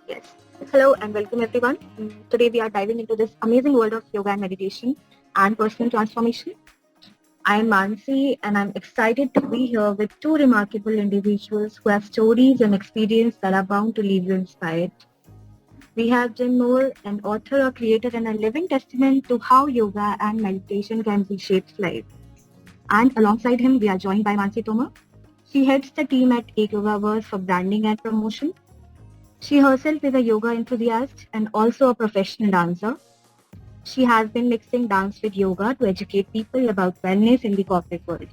Yes. Hello and welcome everyone. Today we are diving into this amazing world of yoga and meditation and personal transformation. I'm Mansi and I'm excited to be here with two remarkable individuals who have stories and experience that are bound to leave you inspired. We have Jim Moore, an author, a creator, and a living testament to how yoga and meditation can reshape life. And alongside him, we are joined by Mansi Toma. She heads the team at Ek Yogaverse for branding and promotion. She herself is a yoga enthusiast and also a professional dancer. She has been mixing dance with yoga to educate people about wellness in the corporate world.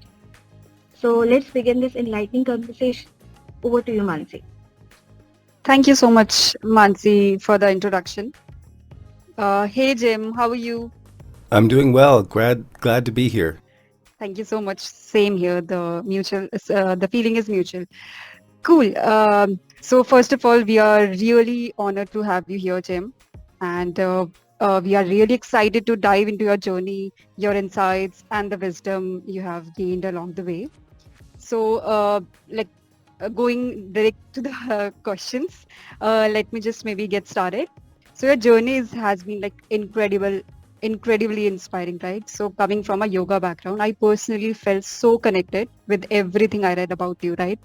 So let's begin this enlightening conversation. Over to you, Mansi. Thank you so much, Mansi, for the introduction. Hey, Jim, how are you? I'm doing well. Glad to be here. Thank you so much. Same here. The feeling is mutual. Cool. So first of all, we are really honored to have you here, Jim, and we are really excited to dive into your journey, your insights, and the wisdom you have gained along the way. So, going direct to the questions, let me just maybe get started. So your journey has been like incredibly inspiring, right? So coming from a yoga background, I personally felt so connected with everything I read about you, right?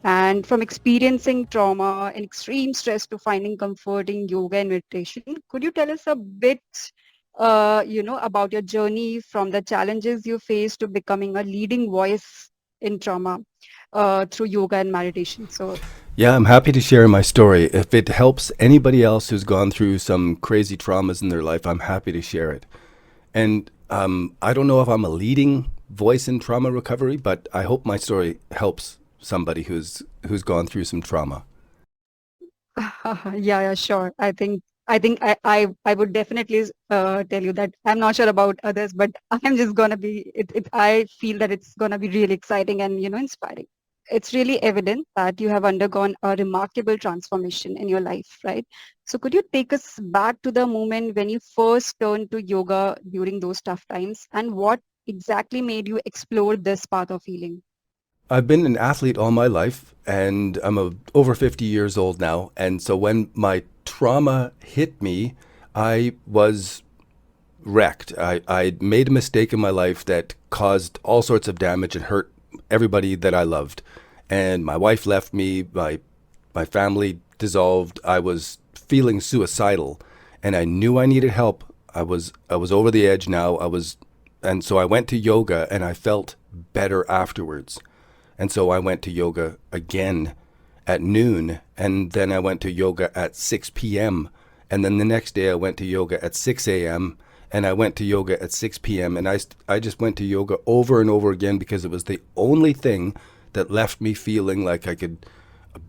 And from experiencing trauma and extreme stress to finding comfort in yoga and meditation, could you tell us a bit, about your journey from the challenges you faced to becoming a leading voice in trauma through yoga and meditation? So, Yeah, I'm happy to share my story. If it helps anybody else who's gone through some crazy traumas in their life, I'm happy to share it. And I don't know if I'm a leading voice in trauma recovery, but I hope my story helps somebody who's gone through some trauma. yeah, sure. I think I would definitely tell you that I'm not sure about others, but I'm just gonna be I feel that it's gonna be really exciting and inspiring. It's really evident that you have undergone a remarkable transformation in your life, right? So could you take us back to the moment when you first turned to yoga during those tough times, and what exactly made you explore this path of healing? I've been an athlete all my life, and over 50 years old now. And so when my trauma hit me, I was wrecked. I made a mistake in my life that caused all sorts of damage and hurt everybody that I loved. And my wife left me, my family dissolved. I was feeling suicidal and I knew I needed help. I was over the edge now. And so I went to yoga and I felt better afterwards. And so I went to yoga again at noon, and then I went to yoga at 6 p.m. And then the next day I went to yoga at 6 a.m. and I went to yoga at 6 p.m. And I just went to yoga over and over again because it was the only thing that left me feeling like I could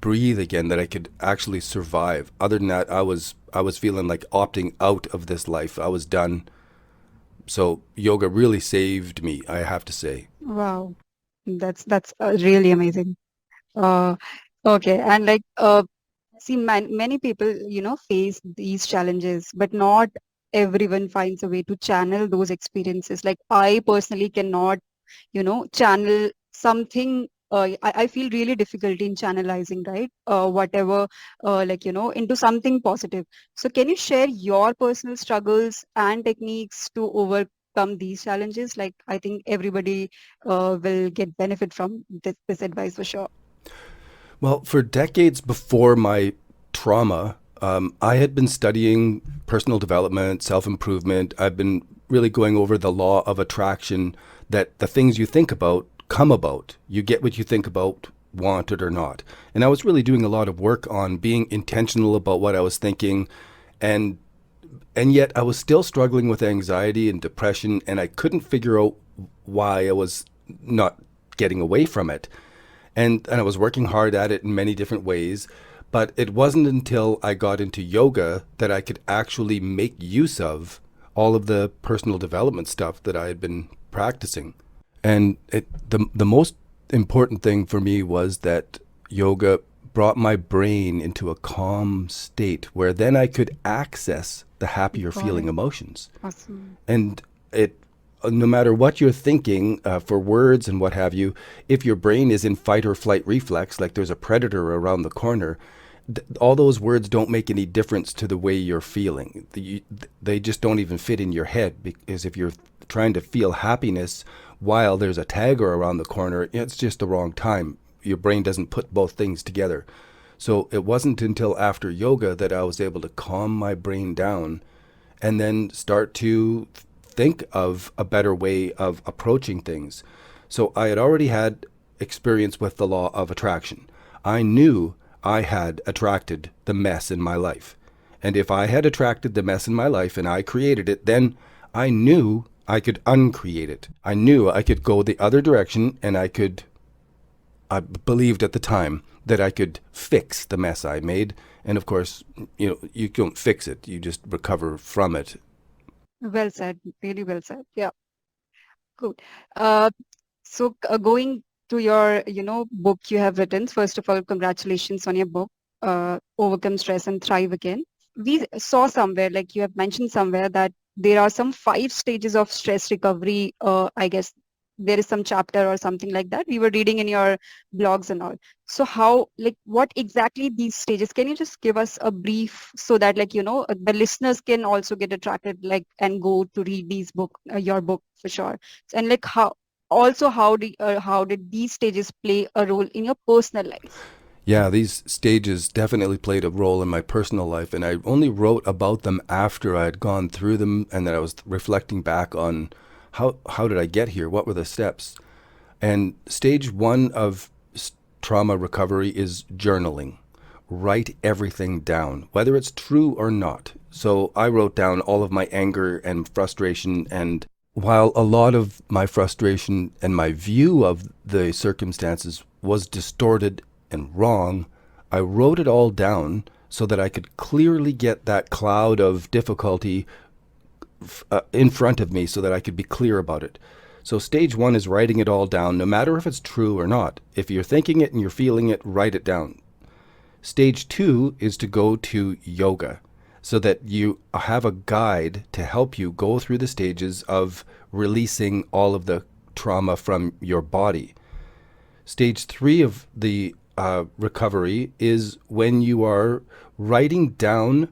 breathe again, that I could actually survive. Other than that, I was feeling like opting out of this life. I was done. So yoga really saved me, I have to say. Wow, that's really amazing. Uh, okay, and see, many people, face these challenges, but not everyone finds a way to channel those experiences. Like I personally cannot, channel something. I feel really difficulty in channelizing, right? Whatever, into something positive. So can you share your personal struggles and techniques to overcome these challenges? Like I think everybody will get benefit from this advice for sure. Well, for decades before my trauma, I had been studying personal development, self improvement. I've been really going over the law of attraction, that the things you think about come about. You get what you think about, want it or not. And I was really doing a lot of work on being intentional about what I was thinking. And and yet I was still struggling with anxiety and depression, and I couldn't figure out why I was not getting away from it. And I was working hard at it in many different ways. But it wasn't until I got into yoga that I could actually make use of all of the personal development stuff that I had been practicing. And the most important thing for me was that yoga brought my brain into a calm state where then I could access the happier Got feeling it. emotions. Awesome. And it no matter what you're thinking, for words and what have you, if your brain is in fight or flight reflex, like there's a predator around the corner, all those words don't make any difference to the way you're feeling. They just don't even fit in your head, because if you're trying to feel happiness while there's a tiger around the corner, it's just the wrong time. Your brain doesn't put both things together. So it wasn't until after yoga that I was able to calm my brain down and then start to think of a better way of approaching things. So I had already had experience with the law of attraction. I knew I had attracted the mess in my life. And if I had attracted the mess in my life and I created it, then I knew I could uncreate it. I knew I could go the other direction, and I believed at the time that I could fix the mess I made. And of course, you don't fix it, you just recover from it. Well said. Really well said. Yeah. Good. So going to your, book you have written, first of all, congratulations on your book, Overcome Stress and Thrive Again. We saw somewhere, like you have mentioned somewhere, that there are some 5 stages of stress recovery. I guess there is some chapter or something like that. We were reading in your blogs and all. So what exactly these stages? Can you just give us a brief so that, the listeners can also get attracted, and go to read these your book for sure. And how did these stages play a role in your personal life? Yeah, these stages definitely played a role in my personal life, and I only wrote about them after I had gone through them, and that I was reflecting back on how did I get here? What were the steps? And stage 1 of trauma recovery is journaling. Write everything down, whether it's true or not. So I wrote down all of my anger and frustration, and while a lot of my frustration and my view of the circumstances was distorted and wrong, I wrote it all down so that I could clearly get that cloud of difficulty in front of me so that I could be clear about it. So stage 1 is writing it all down, no matter if it's true or not. If you're thinking it and you're feeling it, write it down. Stage 2 is to go to yoga so that you have a guide to help you go through the stages of releasing all of the trauma from your body. Stage 3 of the recovery is when you are writing down,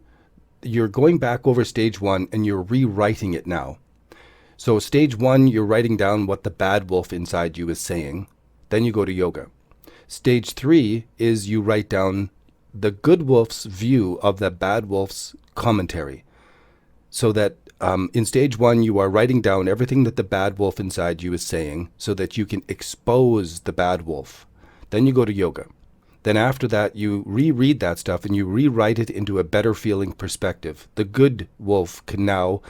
you're going back over stage 1 and you're rewriting it now. So stage 1, you're writing down what the bad wolf inside you is saying. Then you go to yoga. Stage 3 is you write down the good wolf's view of the bad wolf's commentary. So that in stage 1, you are writing down everything that the bad wolf inside you is saying so that you can expose the bad wolf. Then you go to yoga. Then after that, you reread that stuff and you rewrite it into a better feeling perspective. The good wolf can now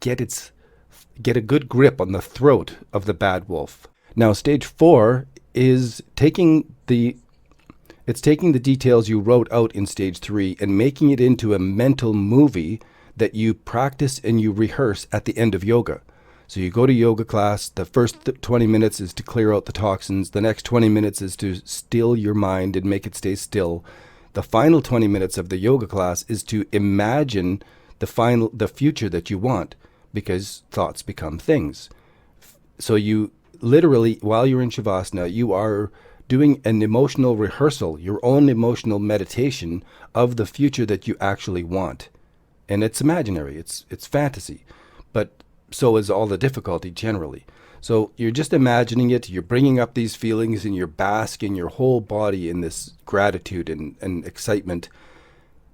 get a good grip on the throat of the bad wolf. Now, stage 4 is taking the details you wrote out in stage 3 and making it into a mental movie that you practice and you rehearse at the end of yoga. So you go to yoga class, the first 20 minutes is to clear out the toxins, the next 20 minutes is to still your mind and make it stay still. The final 20 minutes of the yoga class is to imagine the future that you want, because thoughts become things. So you literally, while you're in Shavasana, you are doing an emotional rehearsal, your own emotional meditation of the future that you actually want. And it's imaginary, it's fantasy, but so is all the difficulty generally. So you're just imagining it, you're bringing up these feelings, and you're basking your whole body in this gratitude and excitement.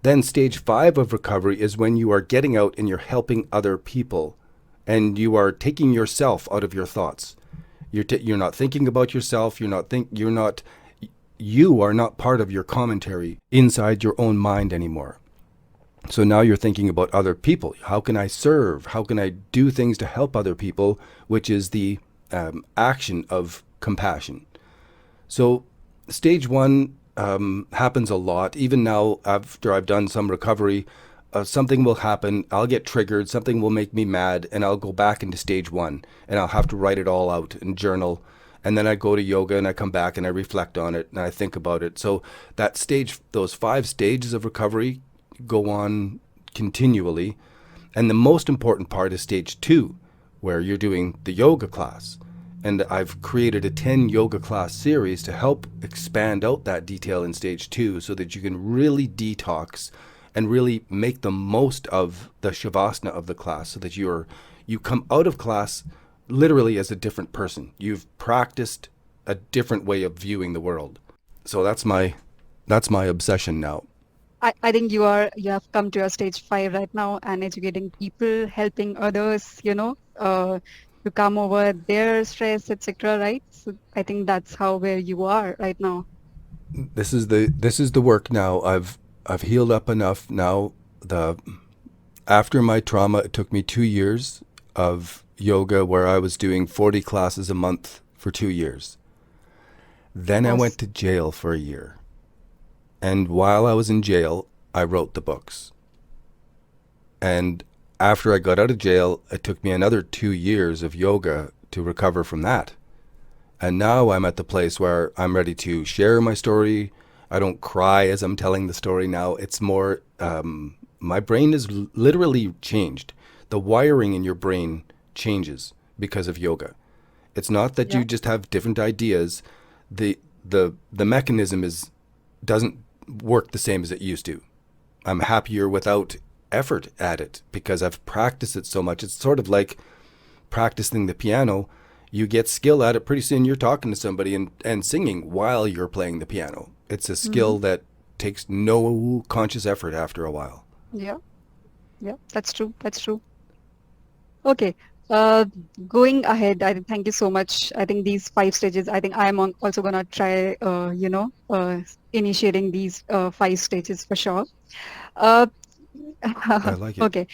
Then stage 5 of recovery is when you are getting out and you're helping other people, and you are taking yourself out of your thoughts. You're not thinking about yourself. You are not part of your commentary inside your own mind anymore. So now you're thinking about other people. How can I serve? How can I do things to help other people, which is the action of compassion. So stage 1 happens a lot. Even now, after I've done some recovery, something will happen. I'll get triggered. Something will make me mad, and I'll go back into stage 1, and I'll have to write it all out and journal. And then I go to yoga, and I come back, and I reflect on it, and I think about it. So that stage, those 5 stages of recovery go on continually. And the most important part is stage 2, where you're doing the yoga class. And I've created a 10 yoga class series to help expand out that detail in stage 2 so that you can really detox and really make the most of the shavasana of the class so that you come out of class literally as a different person. You've practiced a different way of viewing the world. So that's my obsession now. I think you have come to your stage 5 right now and educating people, helping others, to come over their stress, etc. Right? So I think that's how where you are right now. This is the work now. I've healed up enough now. After my trauma, it took me 2 years of yoga where I was doing 40 classes a month for 2 years. Then I went to jail for a year. And while I was in jail, I wrote the books. And after I got out of jail, it took me another 2 years of yoga to recover from that. And now I'm at the place where I'm ready to share my story. I don't cry as I'm telling the story now. It's more, my brain is literally changed. The wiring in your brain changes because of yoga. It's not that you just have different ideas. The mechanism doesn't work the same as it used to. I'm happier without effort at it because I've practiced it so much. It's sort of like practicing the piano. You get skill at it, pretty soon you're talking to somebody and singing while you're playing the piano. It's a skill that takes no conscious effort after a while. Yeah, that's true. That's true. Okay. Going ahead, thank you so much. I think these 5 stages, I think also gonna try, initiating these 5 stages for sure. Uh, I like it. okay.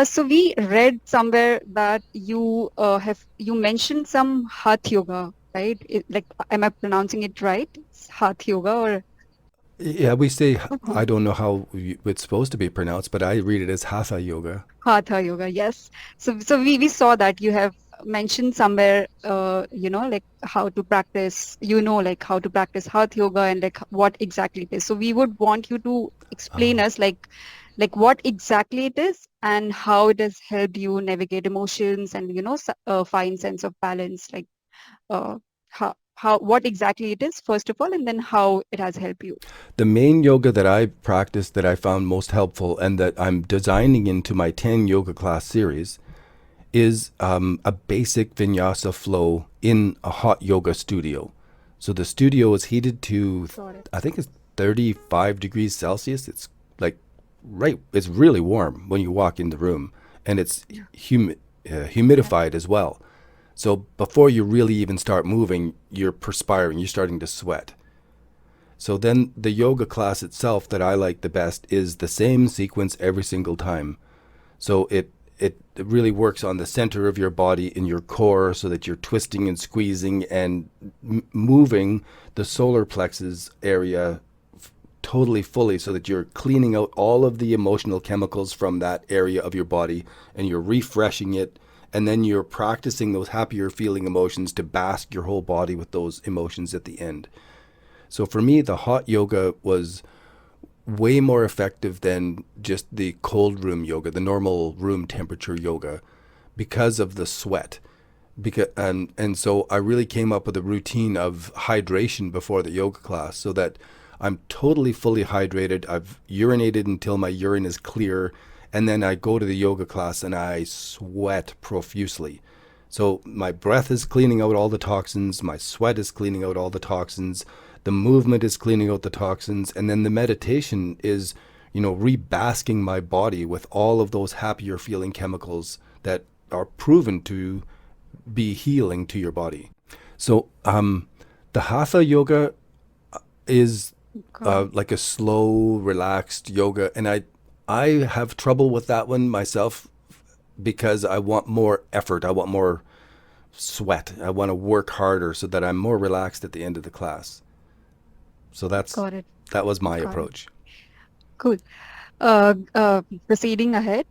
So we read somewhere that you mentioned some Hatha yoga, right? Am I pronouncing it right? It's Hatha yoga or Yeah, we say, I don't know how it's supposed to be pronounced, but I read it as Hatha yoga. Hatha yoga, yes. So we saw that you have mentioned somewhere, like how to practice, how to practice Hatha yoga and like what exactly it is. So we would want you to explain us like what exactly it is and how it has helped you navigate emotions and find sense of balance. Like uh, what exactly it is first of all, and then how it has helped you. The main yoga that I practiced that I found most helpful and that I'm designing into my 10 yoga class series is a basic vinyasa flow in a hot yoga studio. So the studio is heated to, I think it's 35 degrees Celsius. It's like, it's really warm when you walk in the room, and it's humidified as well. So before you really even start moving, you're perspiring, you're starting to sweat. So then the yoga class itself that I like the best is the same sequence every single time. So it really works on the center of your body in your core so that you're twisting and squeezing and moving the solar plexus area totally fully so that you're cleaning out all of the emotional chemicals from that area of your body and you're refreshing it. And then you're practicing those happier feeling emotions to bask your whole body with those emotions at the end. So for me, the hot yoga was way more effective than just the cold room yoga, the normal room temperature yoga, because of the sweat. And so I really came up with a routine of hydration before the yoga class so that I'm totally fully hydrated. I've urinated until my urine is clear. And then I go to the yoga class and I sweat profusely. So my breath is cleaning out all the toxins. My sweat is cleaning out all the toxins. The movement is cleaning out the toxins. And then the meditation is, rebasking my body with all of those happier feeling chemicals that are proven to be healing to your body. So the Hatha yoga is like a slow, relaxed yoga. And I have trouble with that one myself because I want more effort. I want more sweat. I want to work harder so that I'm more relaxed at the end of the class. So Got it. that was my Got it. approach. Cool. Proceeding ahead.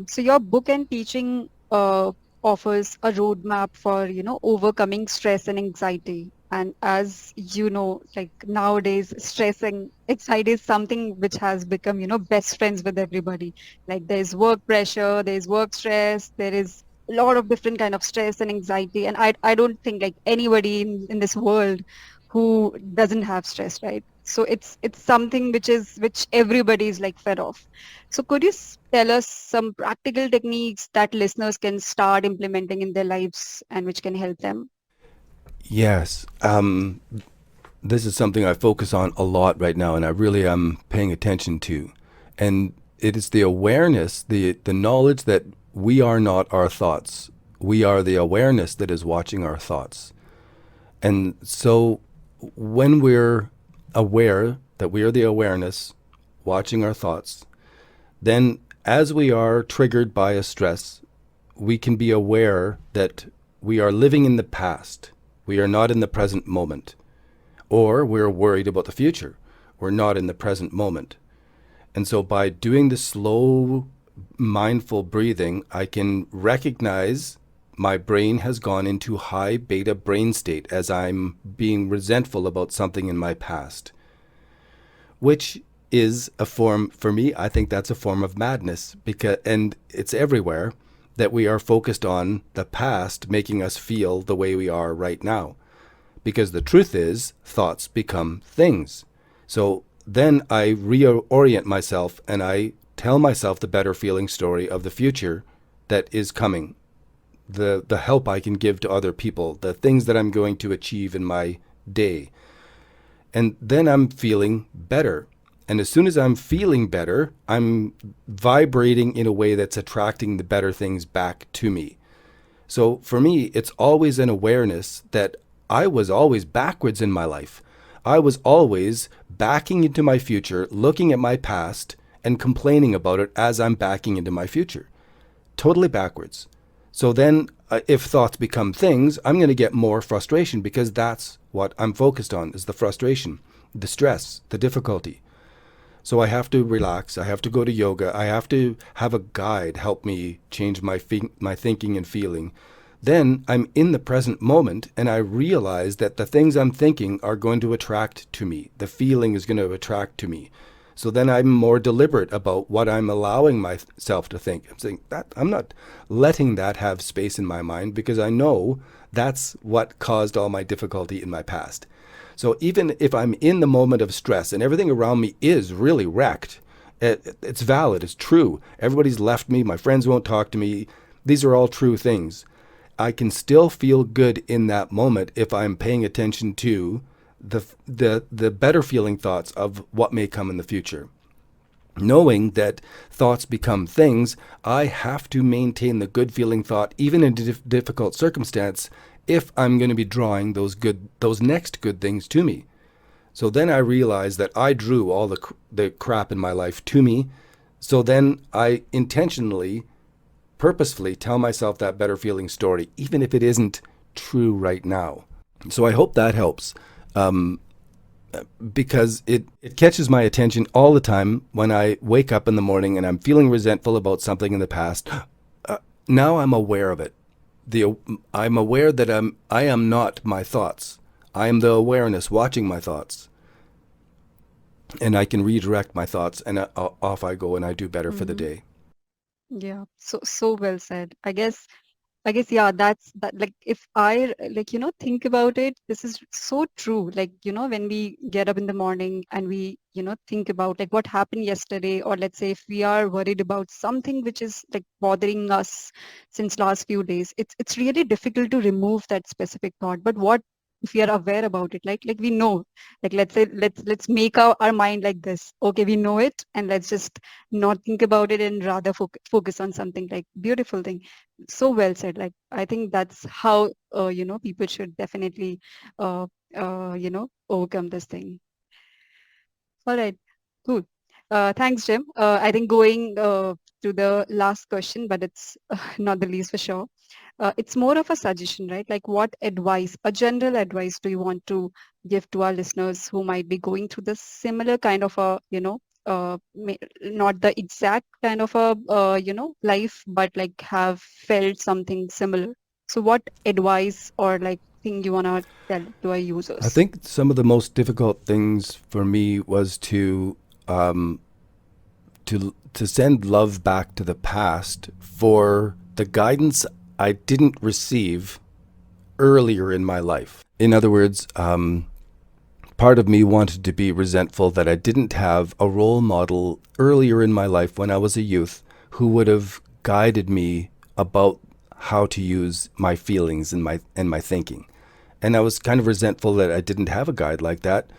So your book and teaching offers a roadmap for, overcoming stress and anxiety. And as you know, like nowadays, stress and anxiety is something which has become, best friends with everybody. Like there's work pressure, there's work stress, there is lot of different kind of stress and anxiety, and I don't think like anybody in this world who doesn't have stress, right? So it's something which everybody is like fed off. So could you tell us some practical techniques that listeners can start implementing in their lives and which can help them? Yes. This is something I focus on a lot right now, and I really am paying attention to. And it is the awareness, the knowledge that we are not our thoughts. We are the awareness that is watching our thoughts. And so when we're aware that we are the awareness watching our thoughts, then as we are triggered by a stress, we can be aware that we are living in the past. We are not in the present moment. Or we're worried about the future. We're not in the present moment. And so by doing the slow, mindful breathing, I can recognize my brain has gone into high beta brain state as I'm being resentful about something in my past, which is a form, for me, I think that's a form of madness, and it's everywhere, that we are focused on the past making us feel the way we are right now. Because the truth is, thoughts become things. So then I reorient myself and I tell myself the better feeling story of the future that is coming, the help I can give to other people, the things that I'm going to achieve in my day. And then I'm feeling better. And as soon as I'm feeling better, I'm vibrating in a way that's attracting the better things back to me. So for me, it's always an awareness that I was always backwards in my life. I was always backing into my future, looking at my past, and complaining about it as I'm backing into my future. Totally backwards. So then if thoughts become things, I'm going to get more frustration because that's what I'm focused on, is the frustration, the stress, the difficulty. So I have to relax. I have to go to yoga. I have to have a guide help me change my thinking and feeling. Then I'm in the present moment and I realize that the things I'm thinking are going to attract to me. The feeling is going to attract to me. So then I'm more deliberate about what I'm allowing myself to think. I'm saying that I'm not letting that have space in my mind because I know that's what caused all my difficulty in my past. So even if I'm in the moment of stress and everything around me is really wrecked, it's valid, it's true. Everybody's left me, my friends won't talk to me. These are all true things. I can still feel good in that moment if I'm paying attention to the better feeling thoughts of what may come in the future. Knowing that thoughts become things, I have to maintain the good feeling thought even in a difficult circumstance if I'm going to be drawing those next good things to me. So then I realize that I drew all the crap in my life to me. So then I intentionally, purposefully tell myself that better feeling story, even if it isn't true right now. So I hope that helps. Because it catches my attention all the time when I wake up in the morning and I'm feeling resentful about something in the past. Now I'm aware of it. I'm aware that I am not my thoughts. I am the awareness watching my thoughts. And I can redirect my thoughts and off I go and I do better for the day. Yeah, so well said. I guess, yeah, that's that. Like, if I like, think about it, this is so true. Like, when we get up in the morning and we, think about like what happened yesterday, or let's say if we are worried about something which is like bothering us since last few days, it's really difficult to remove that specific thought. But what if we are aware about it? Like we know, like let's say let's make our mind like this. Okay, we know it, and let's just not think about it and rather focus on something like beautiful thing. So well said. Like, I think that's how people should definitely uh, overcome this thing. All right, cool. Thanks, Jim. I think going to the last question, but it's not the least for sure. It's more of a suggestion, right? Like, what advice, a general advice, do you want to give to our listeners who might be going through the similar kind of a, not the exact kind of a, life, but like have felt something similar? So what advice or like thing you want to tell to our I users? think some of the most difficult things for me was to send love back to the past for the guidance I didn't receive earlier in my life. In other words, part of me wanted to be resentful that I didn't have a role model earlier in my life when I was a youth who would have guided me about how to use my feelings and my thinking. And I was kind of resentful that I didn't have a guide like that.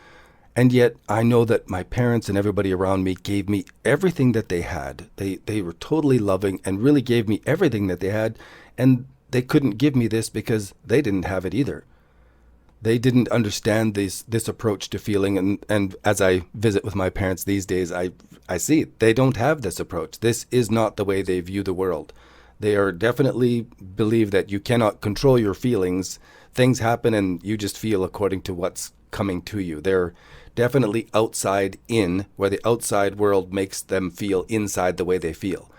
And yet I know that my parents and everybody around me gave me everything that they had. They were totally loving and really gave me everything that they had. And they couldn't give me this because they didn't have it either. They didn't understand this approach to feeling. And as I visit with my parents these days, I see they don't have this approach. This is not the way they view the world. They are definitely believe that you cannot control your feelings. Things happen and you just feel according to what's coming to you. They're definitely outside in, where the outside world makes them feel inside the way they feel.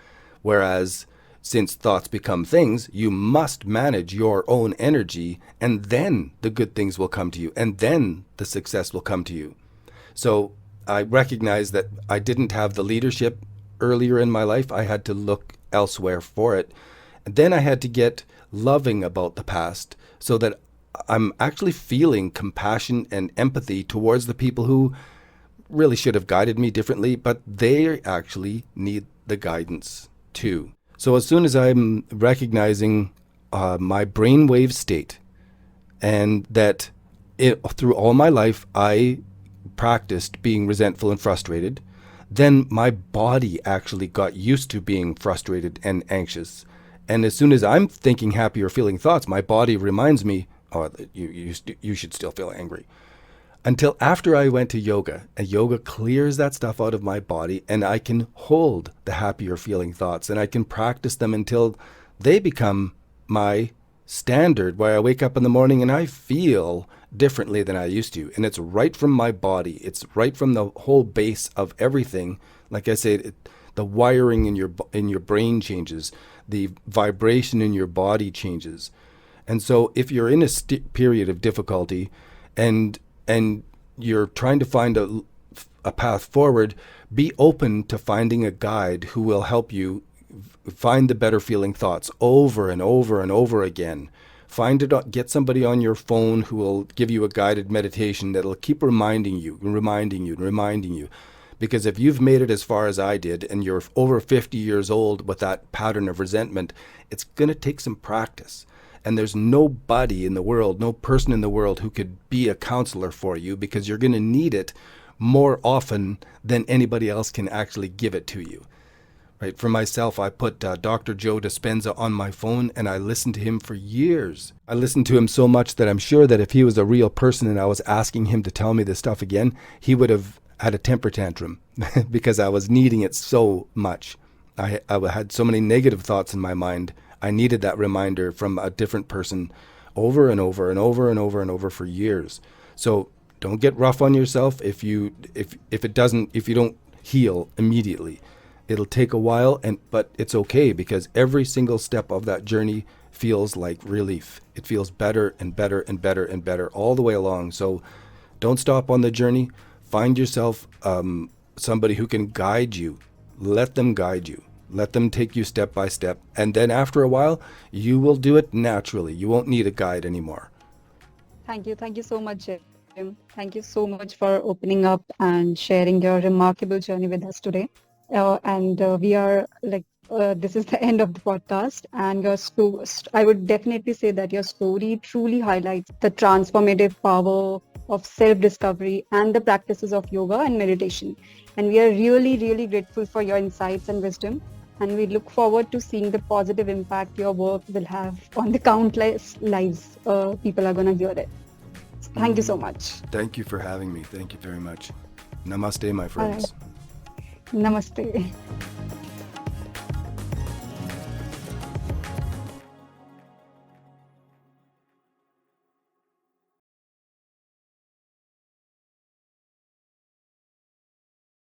Whereas since thoughts become things, you must manage your own energy, and then the good things will come to you, and then the success will come to you. So I recognize that I didn't have the leadership earlier in my life. I had to look elsewhere for it. And then I had to get loving about the past so that I'm actually feeling compassion and empathy towards the people who really should have guided me differently, but they actually need the guidance too. So as soon as I'm recognizing my brainwave state, and that through all my life I practiced being resentful and frustrated, then my body actually got used to being frustrated and anxious. And as soon as I'm thinking happy or feeling thoughts, my body reminds me, oh, you should still feel angry. Until after I went to yoga, and yoga clears that stuff out of my body, and I can hold the happier feeling thoughts, and I can practice them until they become my standard, where I wake up in the morning and I feel differently than I used to. And it's right from my body. It's right from the whole base of everything. Like I said, the wiring in your brain changes, the vibration in your body changes. And so if you're in a period of difficulty and you're trying to find a path forward, be open to finding a guide who will help you find the better feeling thoughts over and over and over again. Get somebody on your phone who will give you a guided meditation that'll keep reminding you. Because if you've made it as far as I did and you're over 50 years old with that pattern of resentment, it's going to take some practice. And there's nobody in the world, no person in the world who could be a counselor for you, because you're going to need it more often than anybody else can actually give it to you. Right? For myself, I put Dr. Joe Dispenza on my phone, and I listened to him for years. I listened to him so much that I'm sure that if he was a real person and I was asking him to tell me this stuff again, he would have had a temper tantrum because I was needing it so much. I had so many negative thoughts in my mind. I needed that reminder from a different person over and over and over and over and over for years. So don't get rough on yourself if you don't heal immediately. It'll take a while, but it's okay, because every single step of that journey feels like relief. It feels better and better and better and better all the way along. So don't stop on the journey. Find yourself somebody who can guide you. Let them guide you. Let them take you step by step. And then after a while, you will do it naturally. You won't need a guide anymore. Thank you. Thank you so much, Jim. Thank you so much for opening up and sharing your remarkable journey with us today. We are this is the end of the podcast, and I would definitely say that your story truly highlights the transformative power of self-discovery and the practices of yoga and meditation. And we are really, really grateful for your insights and wisdom. And we look forward to seeing the positive impact your work will have on the countless lives people are going to hear it. So thank you so much. Thank you for having me. Thank you very much. Namaste, my friends. Namaste.